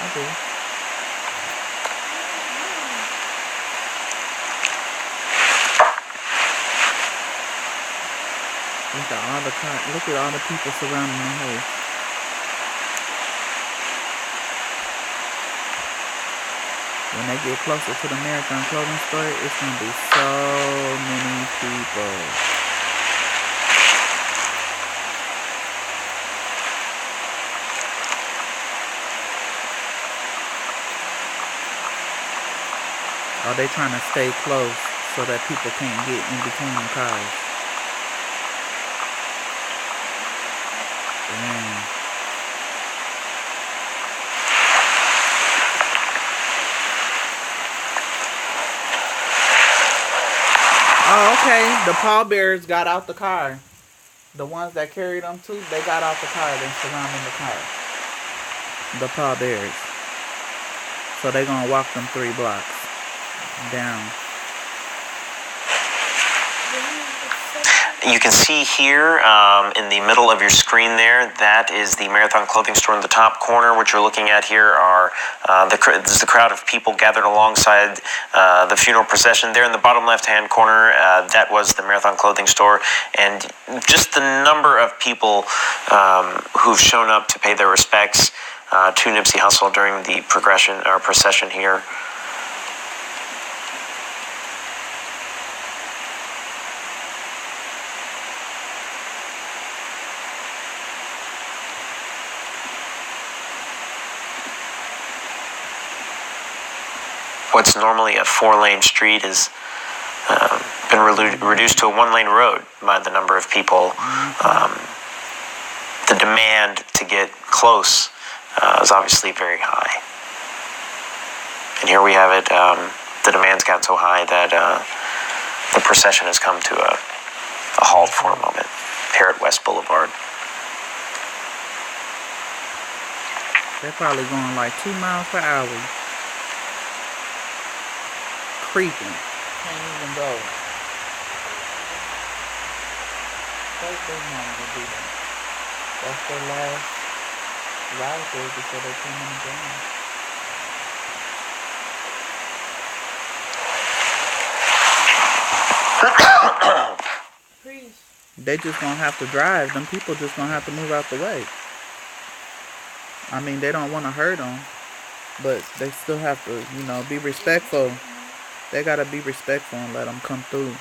I do. Look at all the cars. Look at all the people surrounding the house. When they get closer to the Marathon clothing store, it's gonna be so many people. Are they trying to stay close so that people can't get in between the cars? Damn. Oh, okay. The pallbearers got out the car. The ones that carried them too, they got out the car. They're surrounding the car. The pallbearers. So they're gonna walk them 3 blocks down. You can see here in the middle of your screen there, that is the Marathon Clothing Store in the top corner. What you're looking at here are this is the crowd of people gathered alongside the funeral procession. There in the bottom left-hand corner, that was the Marathon Clothing Store. And just the number of people who've shown up to pay their respects to Nipsey Hussle during the procession here. What's normally a 4-lane street has been reduced to a 1-lane road by the number of people. The demand to get close is obviously very high. And here we have it. The demand's gotten so high that the procession has come to a halt for a moment here at West Boulevard. They're probably going like 2 miles per hour. Creeping. Can't even go. First they're not gonna do that. That's their last ride there before they come in the ground. They just gonna have to drive. Them people just gonna have to move out the way. I mean, they don't want to hurt them, but they still have to, you know, be respectful. They gotta be respectful and let them come through.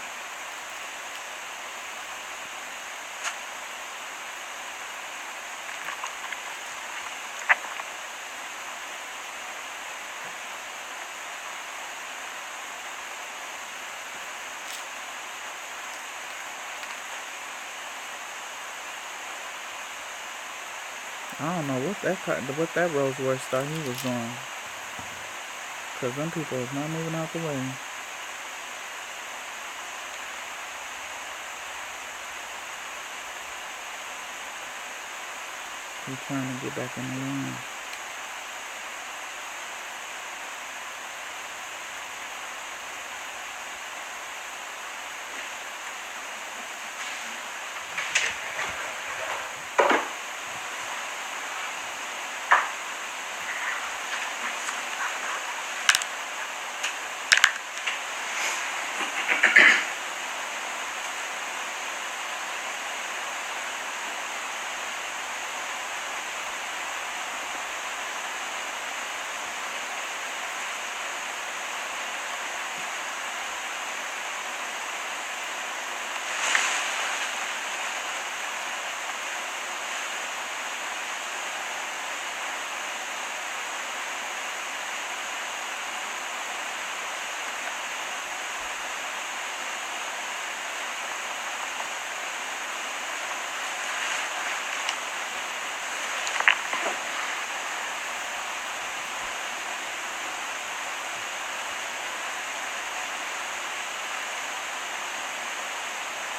I don't know what that Rolls-Royce thought he was doing. Because them people is not moving out the way. He's trying to get back in the line.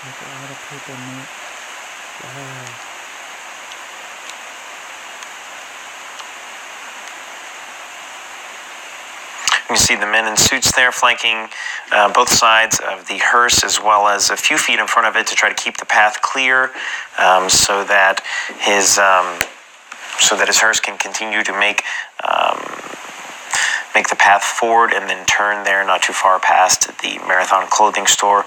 Look at all the people, Nick. Wow. You see the men in suits there flanking both sides of the hearse, as well as a few feet in front of it to try to keep the path clear so that his so that his hearse can continue to make the path forward and then turn there not too far past the Marathon clothing store.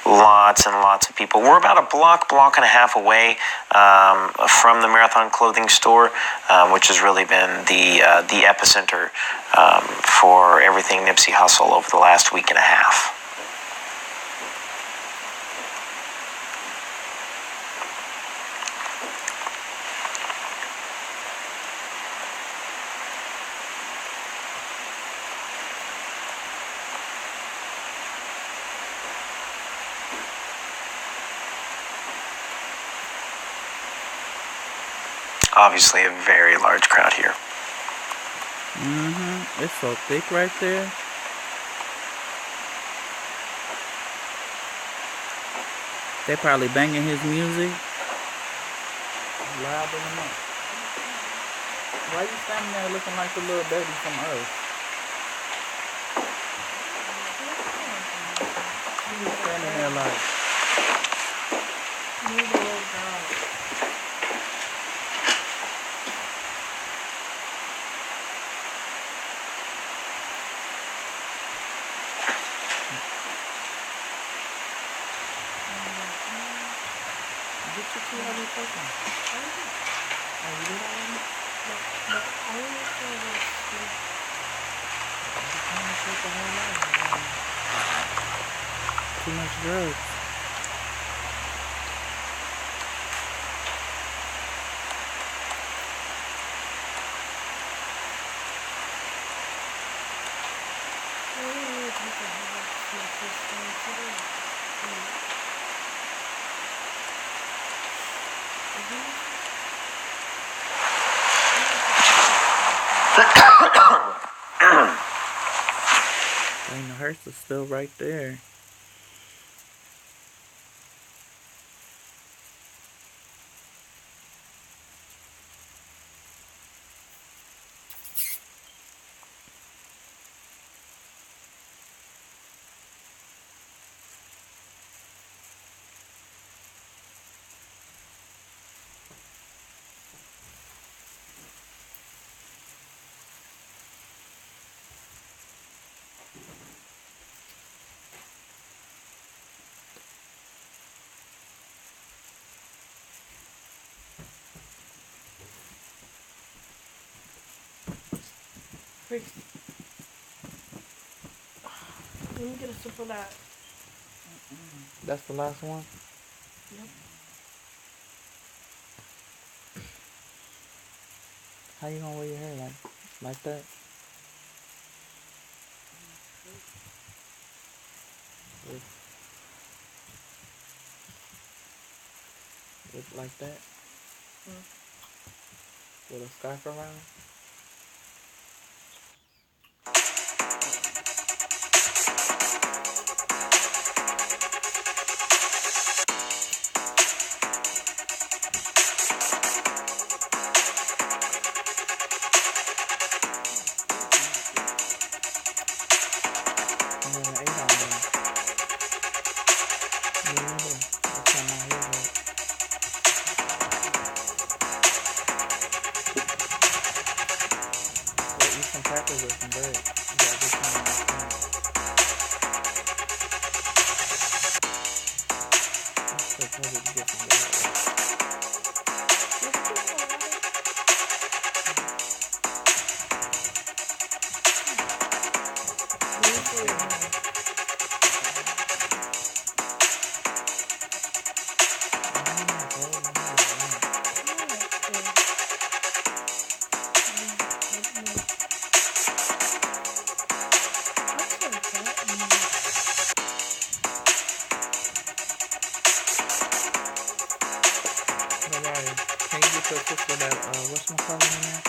Lots and lots of people. We're about a block and a half away from the Marathon clothing store, which has really been the epicenter for everything Nipsey Hussle over the last week and a half. Obviously a very large crowd here. It's so thick right there. They probably banging his music. Loud in the mouth. Why you standing there looking like the little baby from Earth? You standing there like... Move the little girl. Get your 2 heavy person. Oh, you did already? No, I only saw this. You can't take the whole life. Too much drugs. And the hearse is still right there. Let me get a sip of that. That's the last one? Yep. How you gonna wear your hair like that? With like that? With a scarf around? Can you get your sister that, what's my color in there?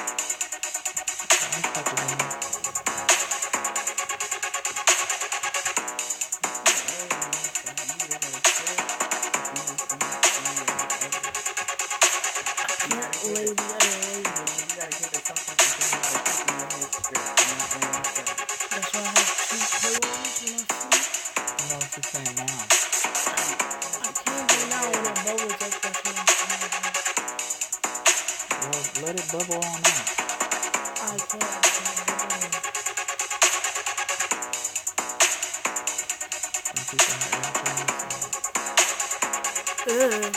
I'm fucking in there. Well, let it bubble on out. I can't. Some people have everything. Ugh.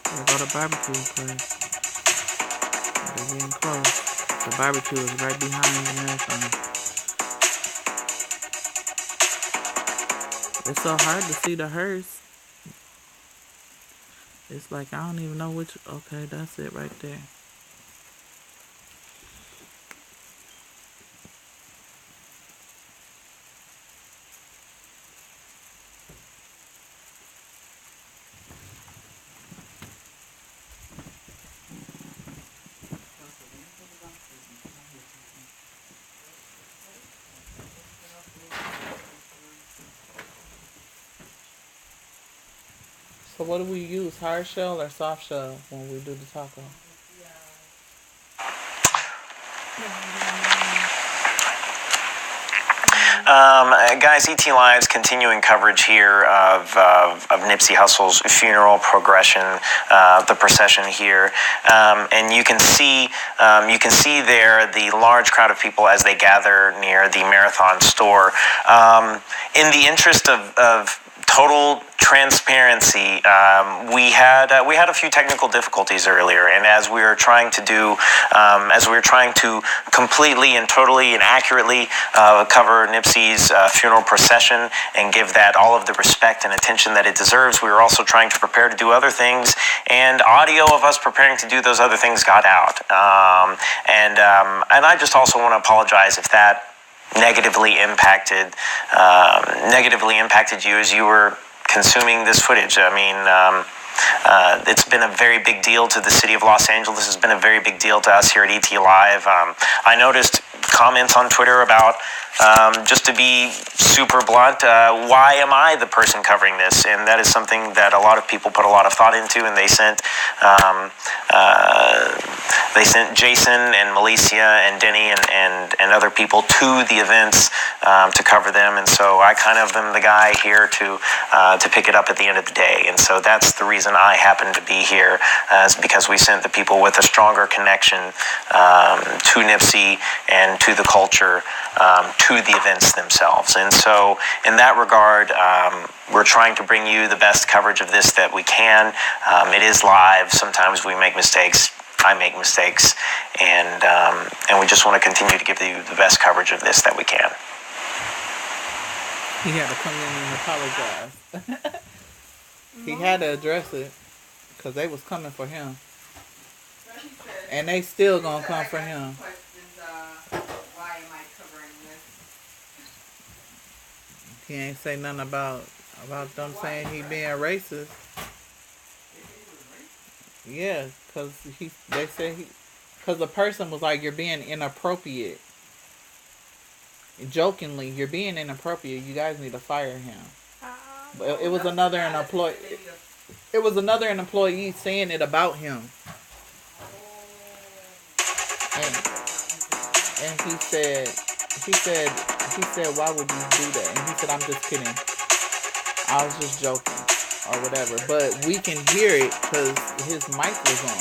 They go to barbecue place. They're getting close. The barbecue is right behind the marathon. It's so hard to see the hearse. It's like I don't even know which. Okay, that's it right there. So what do we use, hard shell or soft shell when we do the taco? Guys, ET Live's continuing coverage here of Nipsey Hussle's funeral progression, the procession here, and you can see there the large crowd of people as they gather near the Marathon store. In the interest of total transparency, we had a few technical difficulties earlier, and as we were trying to completely and totally and accurately cover Nipsey's funeral procession and give that all of the respect and attention that it deserves, we were also trying to prepare to do other things, and audio of us preparing to do those other things got out, and I just also want to apologize if that negatively impacted you as you were consuming this footage. I mean, it's been a very big deal to the city of Los Angeles. It's been a very big deal to us here at ET Live. I noticed comments on Twitter about, just to be super blunt, why am I the person covering this? And that is something that a lot of people put a lot of thought into, and they sent Jason and Malicia and Denny and other people to the events to cover them, and so I kind of am the guy here to pick it up at the end of the day, and so that's the reason I happen to be here, is because we sent the people with a stronger connection to Nipsey and to the culture, to the events themselves, and so in that regard, we're trying to bring you the best coverage of this that we can. It is live. Sometimes we make mistakes. I make mistakes, and we just want to continue to give you the best coverage of this that we can. He had to come in and apologize. He had to address it because they was coming for him, and they still gonna come for him. Why am I covering this? He ain't say nothing about them saying he being racist. Yeah, because they said because the person was like, you're being inappropriate. Jokingly, you're being inappropriate. You guys need to fire him. But it was another employee. It was another employee saying it about him. And he said, why would you do that? And he said, I'm just kidding. I was just joking. Or whatever, but we can hear it because his mic was on.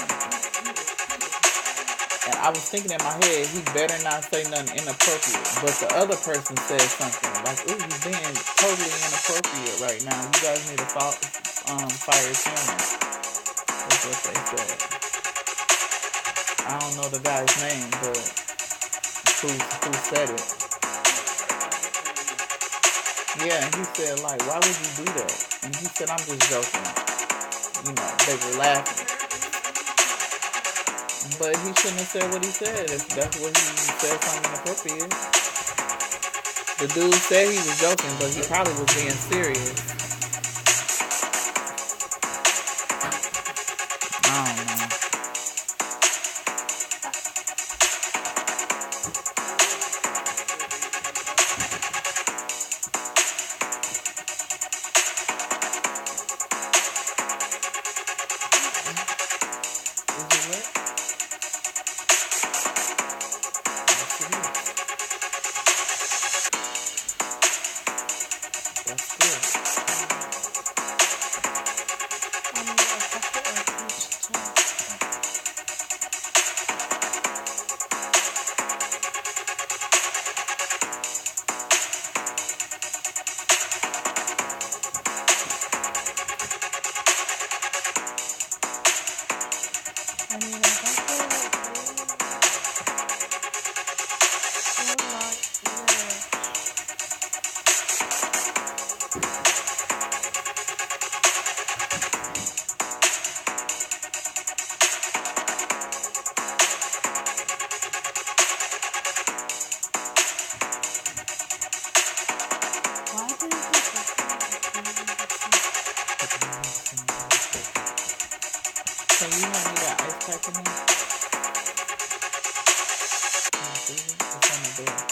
And I was thinking in my head, he better not say nothing inappropriate. But the other person said something like, ooh, you're being totally inappropriate right now. You guys need to fire Cameron. That's what they said. I don't know the guy's name, but who said it. Yeah, and he said, like, why would you do that? And he said, I'm just joking. You know, they were laughing. But he shouldn't have said what he said if that's what he said, something inappropriate. The dude said he was joking, but he probably was being serious. I don't know. Is it what? Can you hand me that ice pack in here? Can you see it? It's on the bed.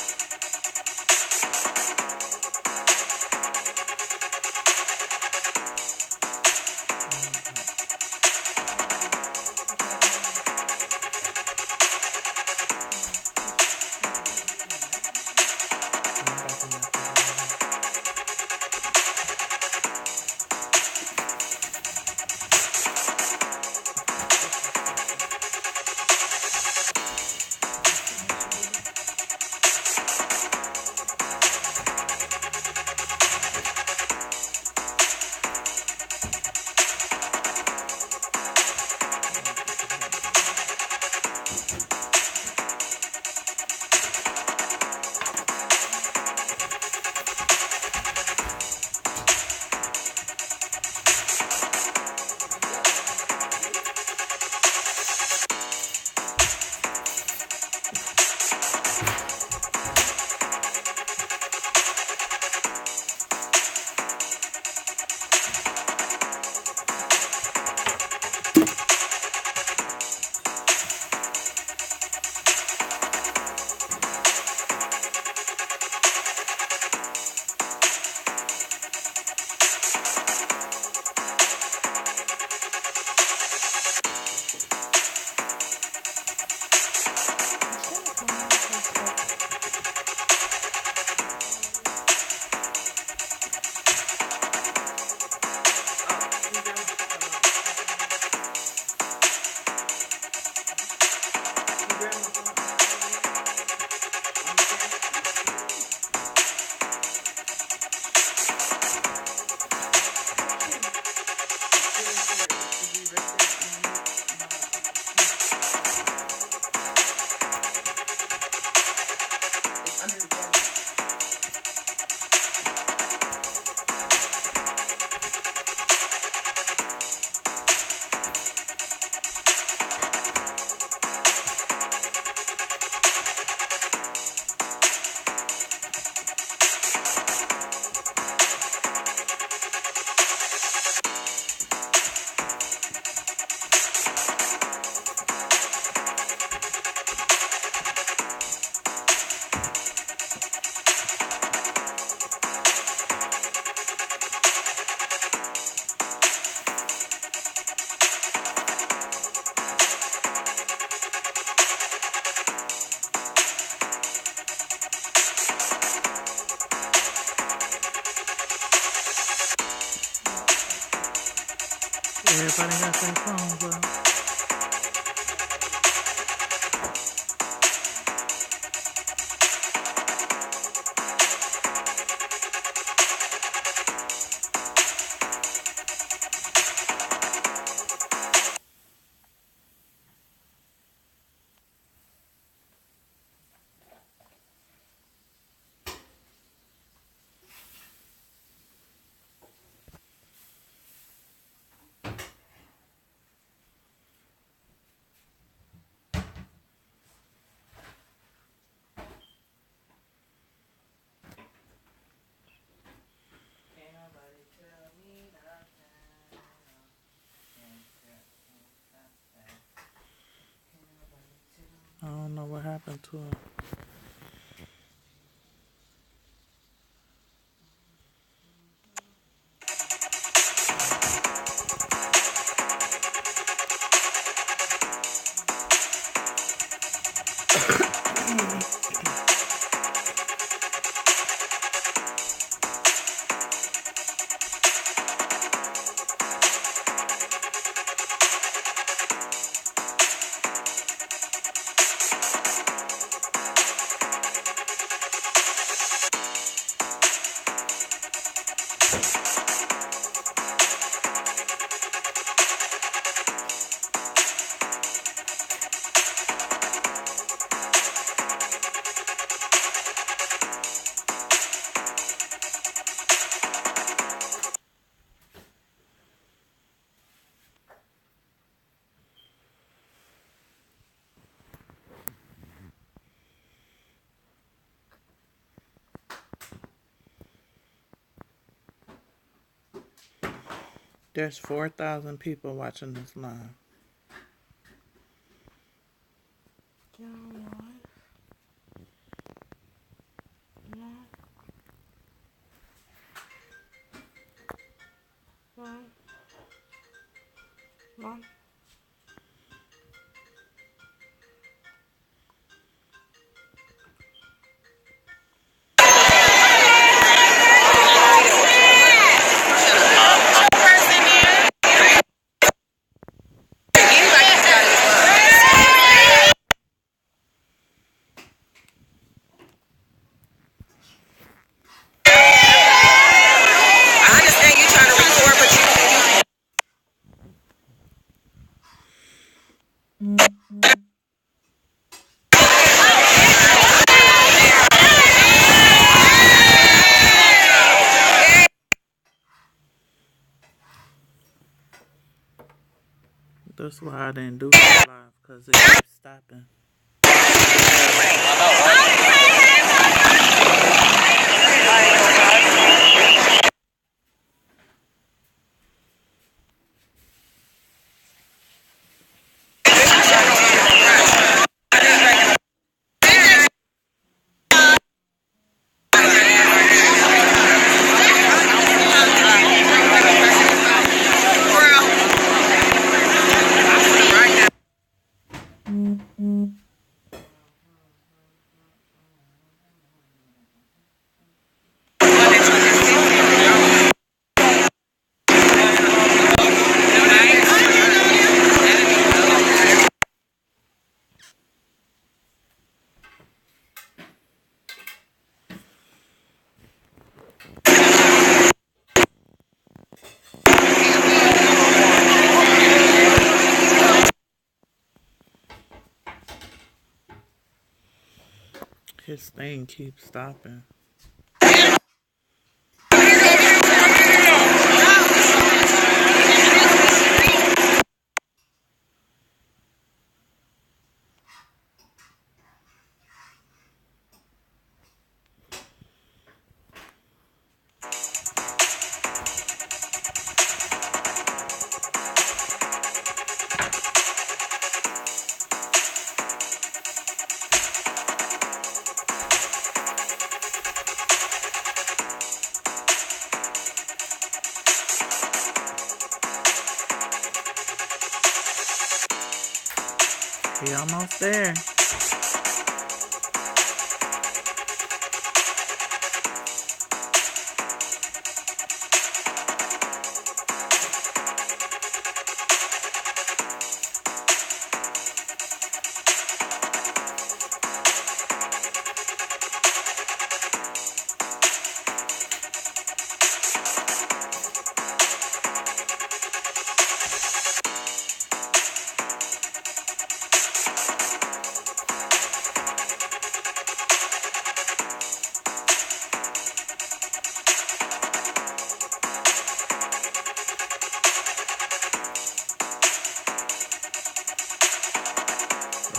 Everybody got their phones up. I don't know what happened to him. There's 4,000 people watching this live. John, Mom. That's why I didn't do it live, because it keeps stopping. His thing keeps stopping. We almost there.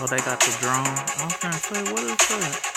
Oh, they got the drone. I was trying to say, what is that?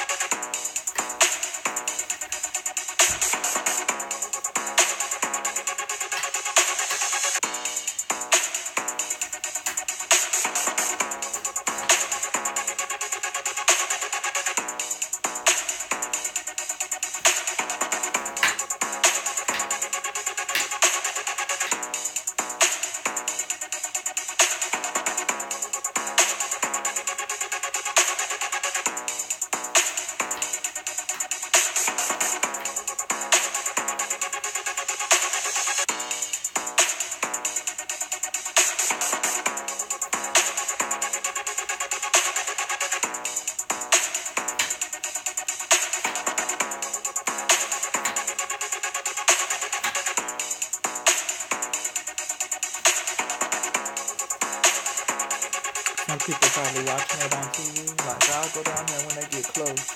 Some people probably watching it on TV. Like, I'll go down there when they get close.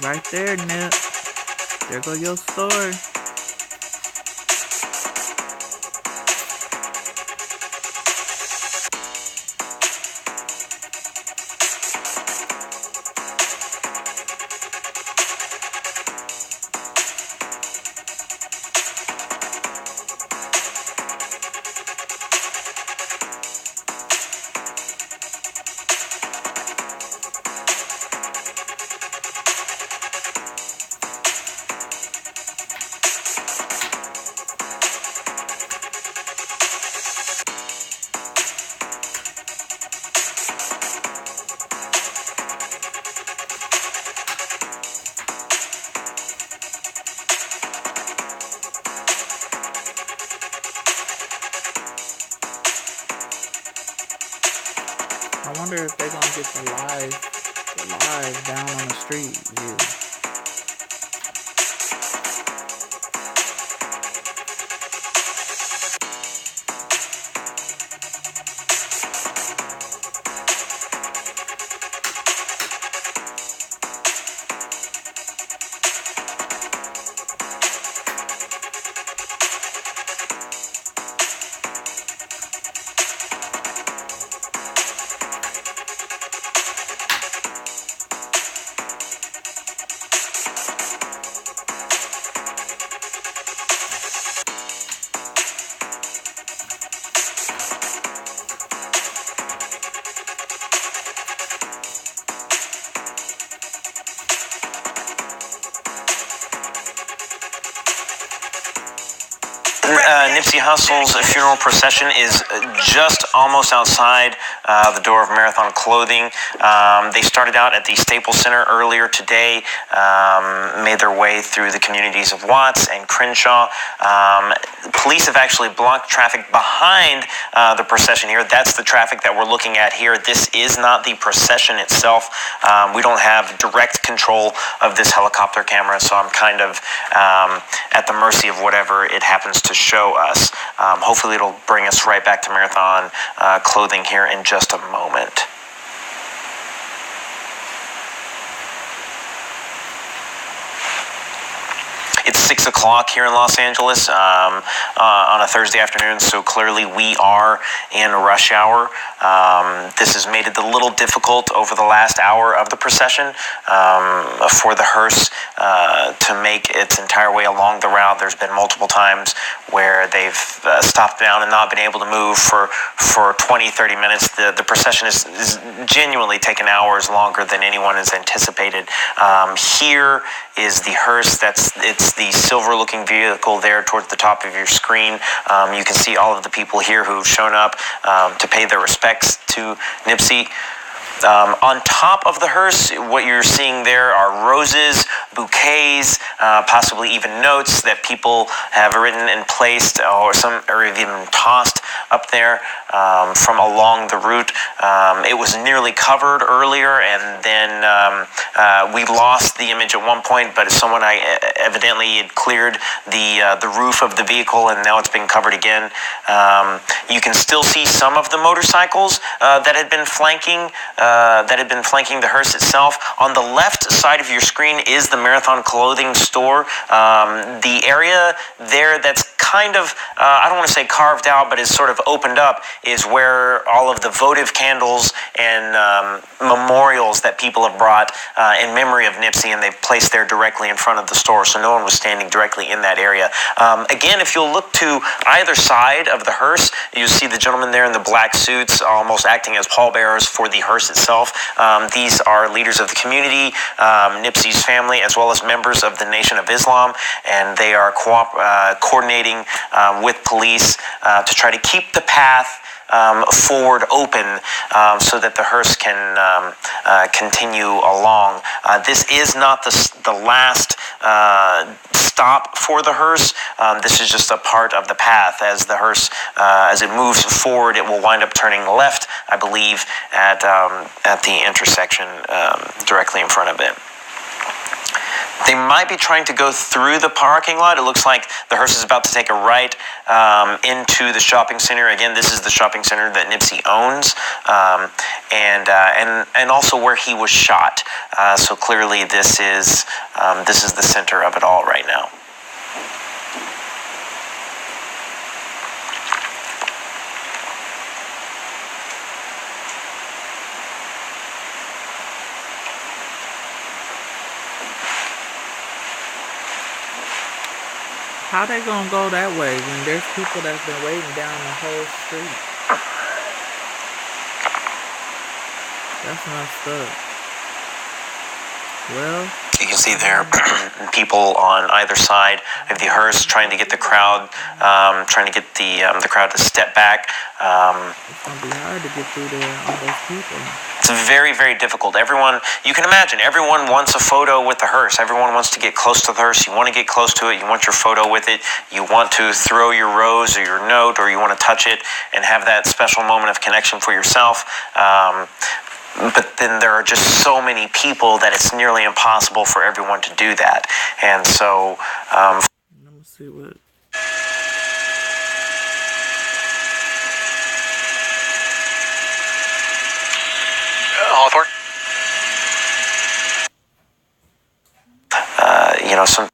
Right there, Nip. There go your story. I wonder if they're gonna get the live down on the street view. Nipsey Hussle's funeral procession is just almost outside the door of Marathon Clothing. They started out at the Staples Center earlier today, made their way through the communities of Watts and Crenshaw. Police have actually blocked traffic behind the procession here. That's the traffic that we're looking at here. This is not the procession itself. We don't have direct control of this helicopter camera, so I'm kind of at the mercy of whatever it happens to show us. Hopefully it'll bring us right back to Marathon Clothing here in just a moment. It's 6 o'clock here in Los Angeles on a Thursday afternoon, so clearly we are in rush hour. This has made it a little difficult over the last hour of the procession for the hearse to make its entire way along the route. There's been multiple times where they've stopped down and not been able to move for 20, 30 minutes. The procession is genuinely taken hours longer than anyone has anticipated. Here is the hearse. It's the silver-looking vehicle there towards the top of your screen. You can see all of the people here who've shown up to pay their respects to Nipsey. On top of the hearse, what you're seeing there are roses, bouquets, possibly even notes that people have written and placed, or even tossed up there from along the route. It was nearly covered earlier, and then we lost the image at one point, but someone evidently had cleared the roof of the vehicle, and now it's been covered again. You can still see some of the motorcycles that had been flanking the hearse itself. On the left side of your screen is the Marathon Clothing store. The area there that's kind of, I don't want to say carved out, but is sort of opened up, is where all of the votive candles and memorials that people have brought in memory of Nipsey, and they've placed there directly in front of the store, so no one was standing directly in that area. Again, if you'll look to either side of the hearse, you see the gentleman there in the black suits almost acting as pallbearers for the hearse itself. These are leaders of the community, Nipsey's family, as well as members of the Nation of Islam, and they are coordinating with police to try to keep the path forward open so that the hearse can continue along. This is not the last stop for the hearse. This is just a part of the path. As the hearse, as it moves forward, it will wind up turning left, I believe, at the intersection directly in front of it. They might be trying to go through the parking lot. It looks like the hearse is about to take a right into the shopping center. Again, this is the shopping center that Nipsey owns, and also where he was shot. So clearly, this is the center of it all right now. How they gonna go that way when there's people that's been waiting down the whole street? That's messed up. Well, you can see there people on either side of the hearse trying to get the crowd, trying to get the crowd to step back. It's gonna be hard to get through there, all those people. It's very, very difficult. You can imagine, everyone wants a photo with the hearse. Everyone wants to get close to the hearse. You want to get close to it. You want your photo with it. You want to throw your rose or your note, or you want to touch it and have that special moment of connection for yourself. But then there are just so many people that it's nearly impossible for everyone to do that. And so... Let me see what... Hawthorne? Some...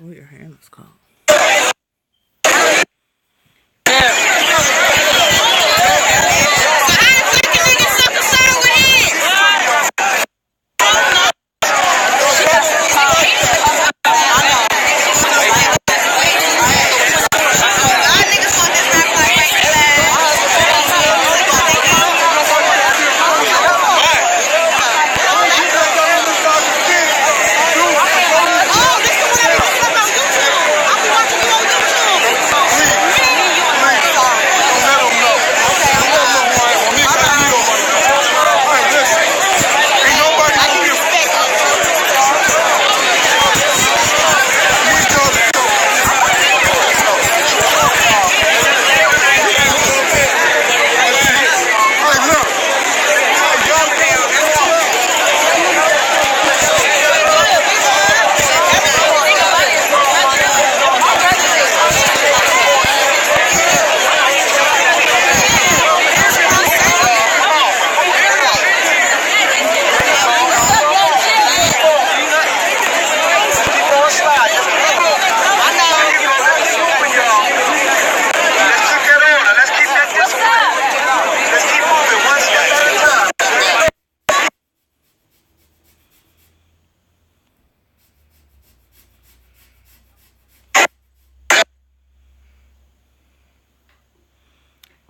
Oh, your hand is cold.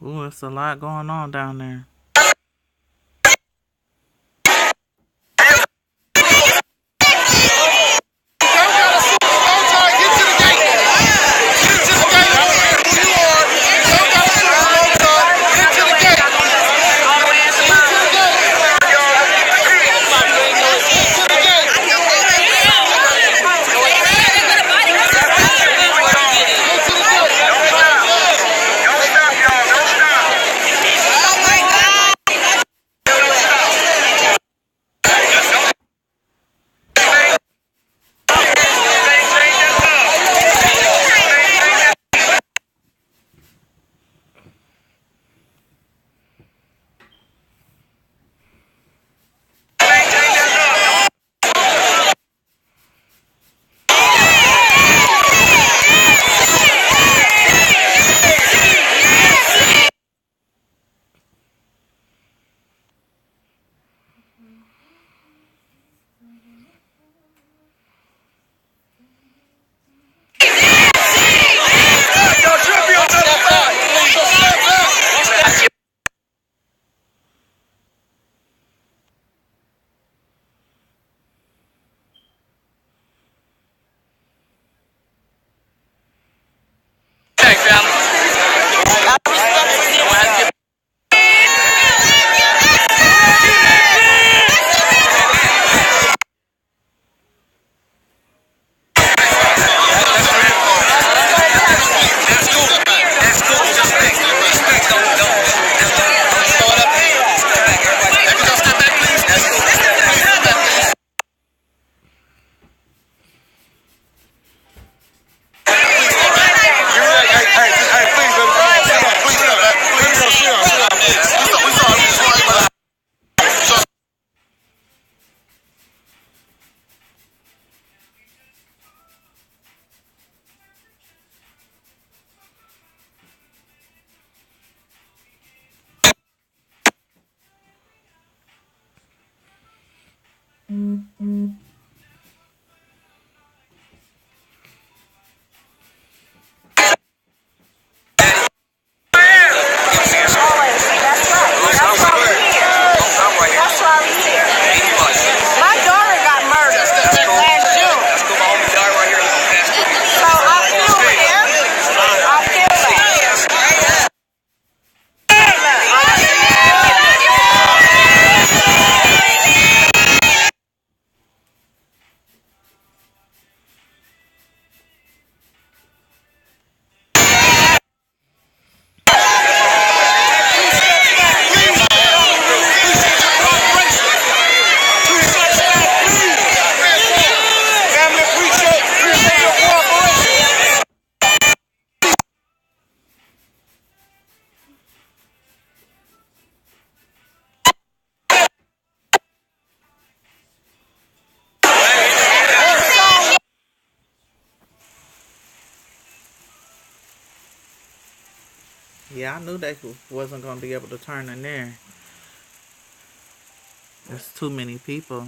Ooh, it's a lot going on down there. Oh my God! Yeah, I knew they wasn't gonna be able to turn in there. There's too many people.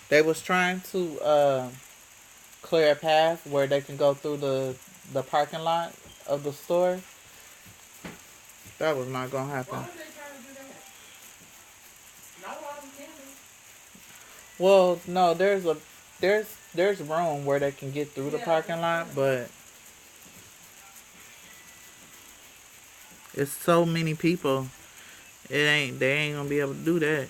They was trying to clear a path where they can go through the parking lot of the store. That was not gonna happen. Why would they try to do that? Not all of them can be. Well, no, there's room where they can get through the parking lot, but it's so many people. They ain't gonna be able to do that.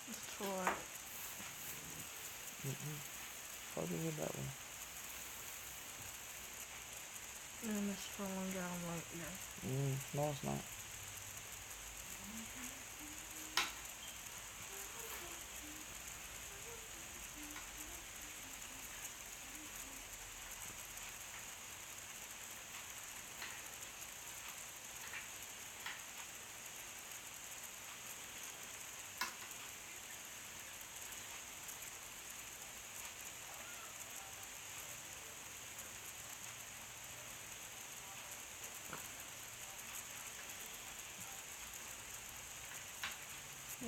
It's for Probably with that one. and it's for one down right here. No, it's not.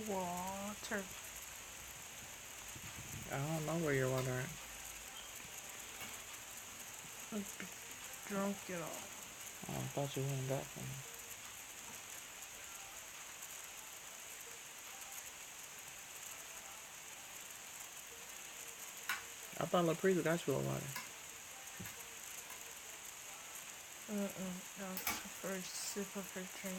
Water. I don't know where your water at. Drunk it all. Oh, I thought you went and got some. I thought L'Emprise got you a water. That was the first sip of her drink.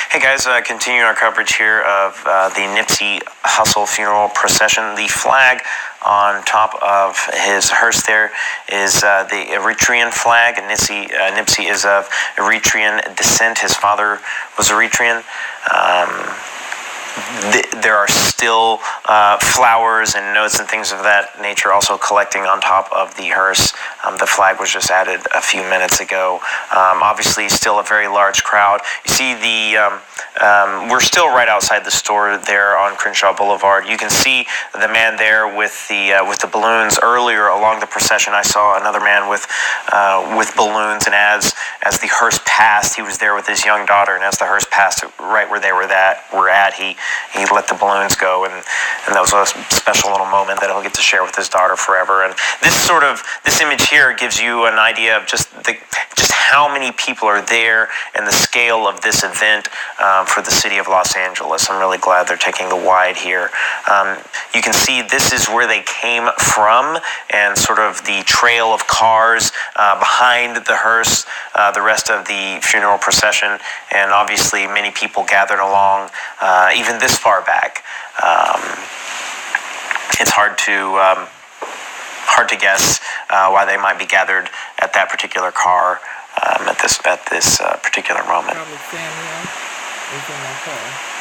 Hey guys, continuing our coverage here of the Nipsey Hussle funeral procession. The flag on top of his hearse there is the Eritrean flag. Nipsey is of Eritrean descent. His father was Eritrean. There are still flowers and notes and things of that nature also collecting on top of the hearse. The flag was just added a few minutes ago. Obviously, still a very large crowd. You see we're still right outside the store there on Crenshaw Boulevard. You can see the man there with the balloons. Earlier along the procession, I saw another man with balloons, and as the hearse passed, he was there with his young daughter, and as the hearse passed right where they were at, he let the balloons go, and that was a special little moment that he'll get to share with his daughter forever. And this image here gives you an idea of just how many people are there and the scale of this event for the city of Los Angeles. I'm really glad they're taking the wide here. You can see this is where they came from, and sort of the trail of cars behind the hearse, the rest of the funeral procession, and obviously many people gathered along even this far back. It's hard to guess why they might be gathered at that particular car at this particular moment. Probably Samuel is in that car.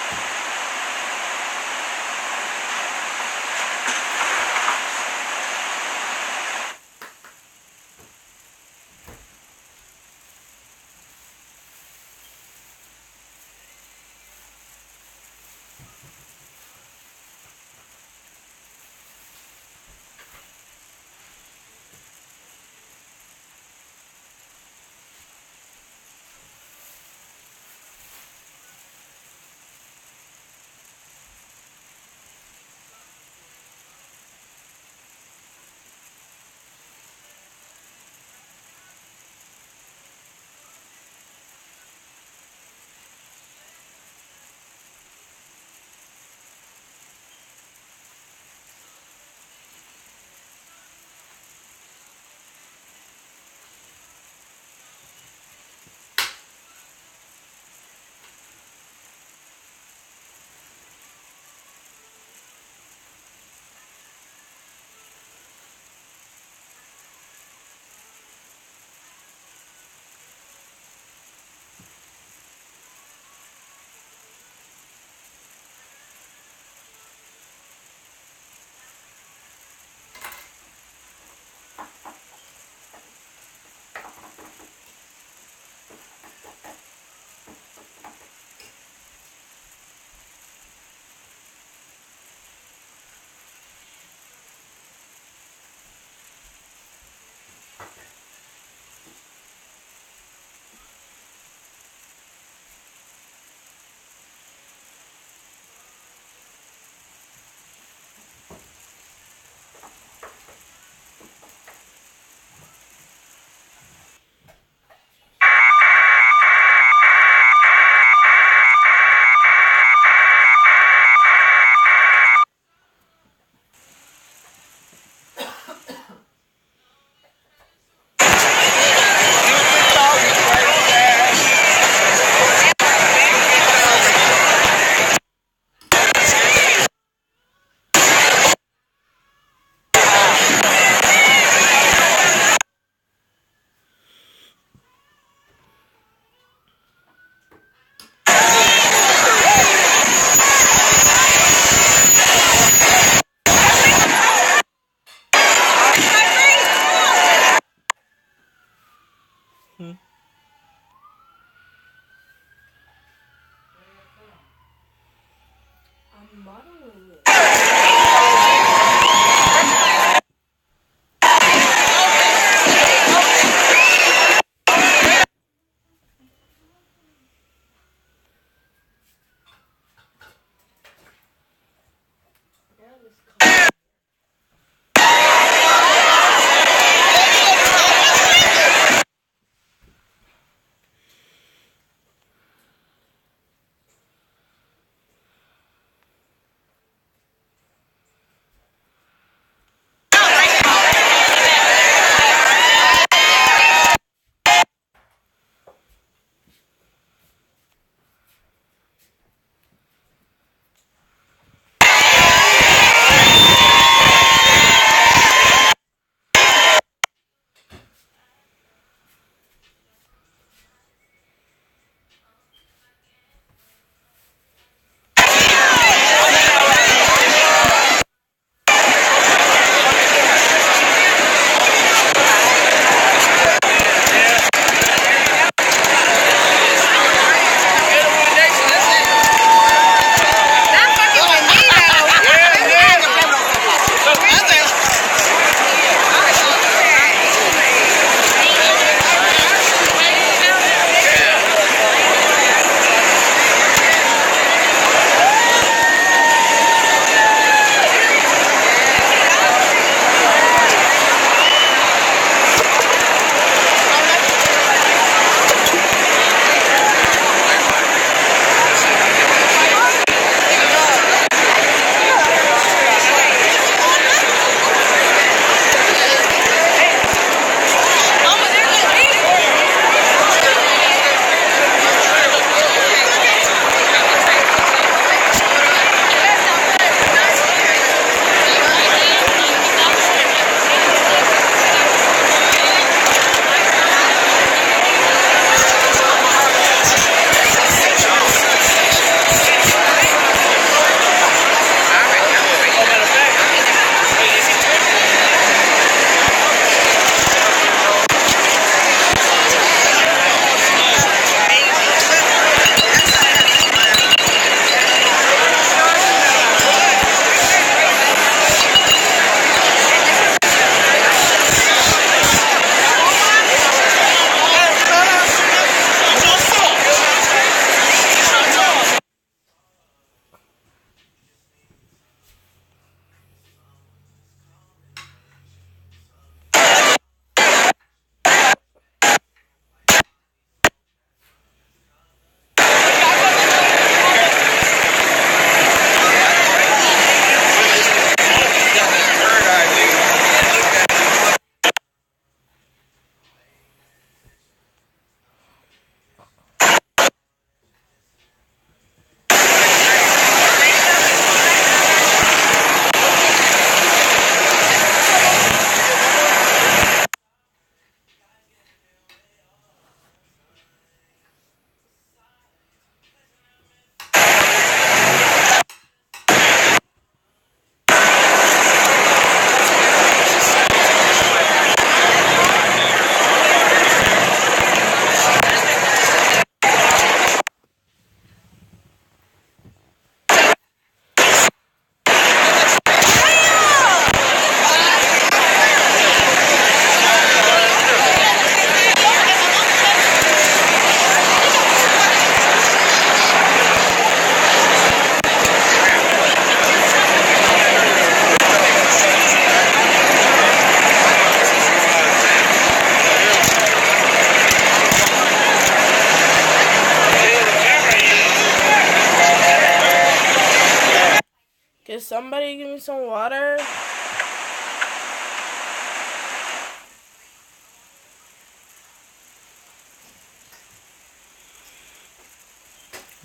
Can somebody give me some water?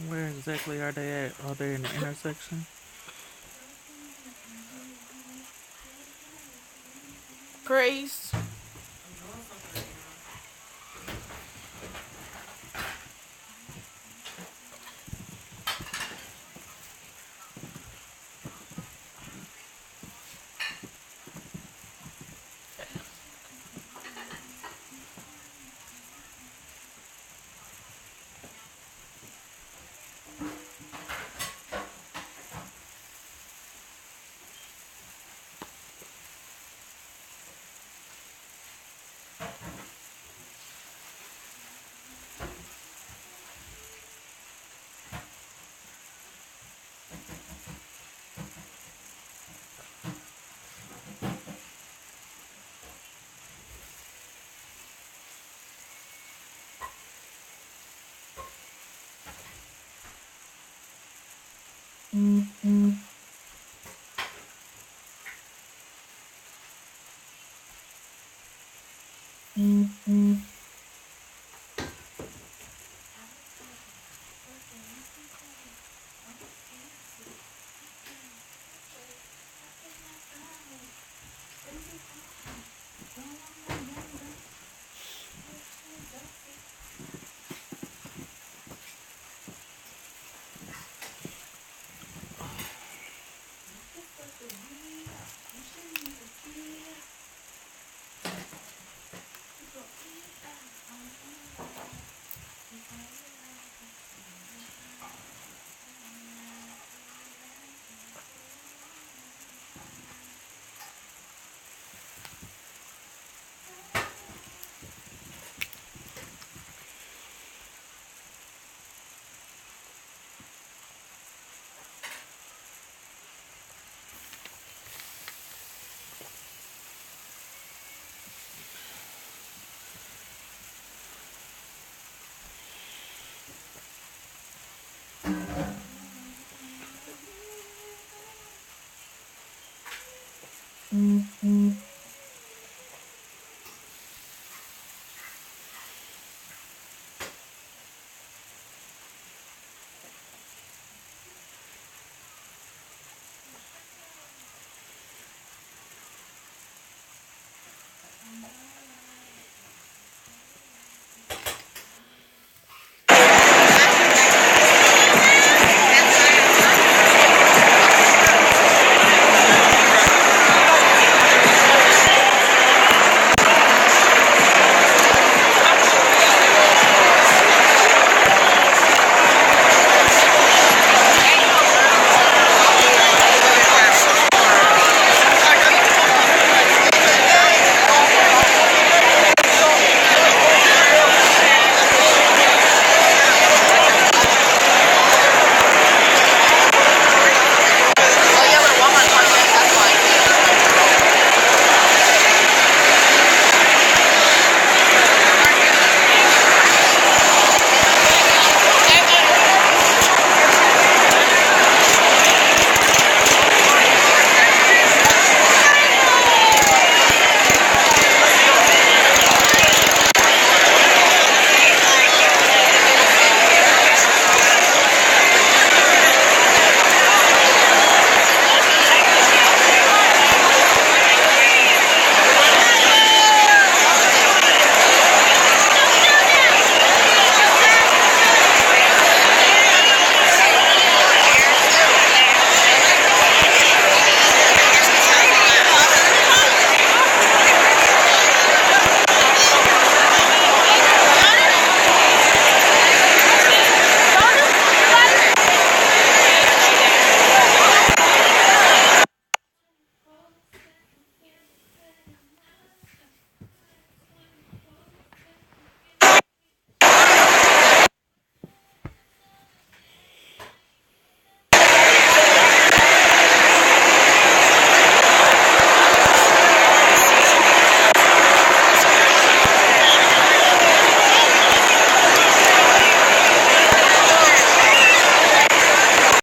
Where exactly are they at? Are they in the intersection? Grace.